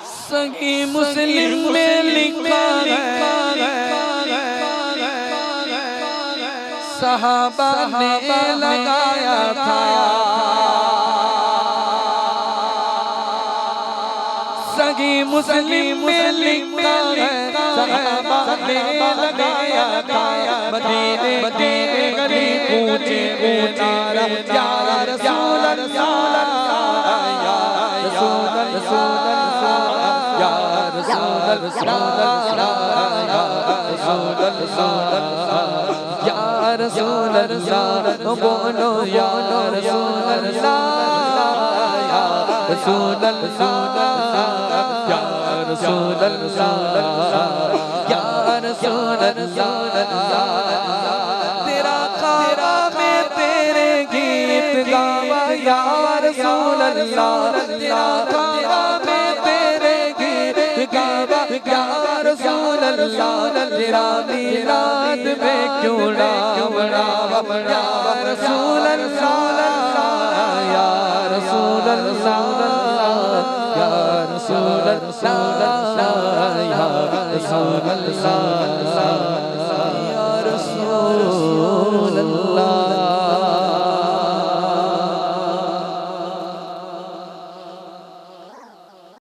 صحیح مسلم میں لکھا ہے صحابہ نے لگایا تھا صحیح مسلم میں لکھا ہے صحابہ نے لگایا تھا مدینے کے قریب اونچے اونچے یا رسول اللہ یا رسول اللہ یا رسول اللہ یا رسول اللہ بولو یا رسول اللہ یا رسول اللہ یا رسول اللہ یا رسول اللہ تیرا خارا میں تیرے گیت گاوا یا رسول اللہ تیرا خارا میں تیرے گیت گاوا یا رسول اللہ تیرا میلاد میں کیوں نہ مناوا یا رسول اللہ یا رسول اللہ یا رسول اللہ یا رسول اللہ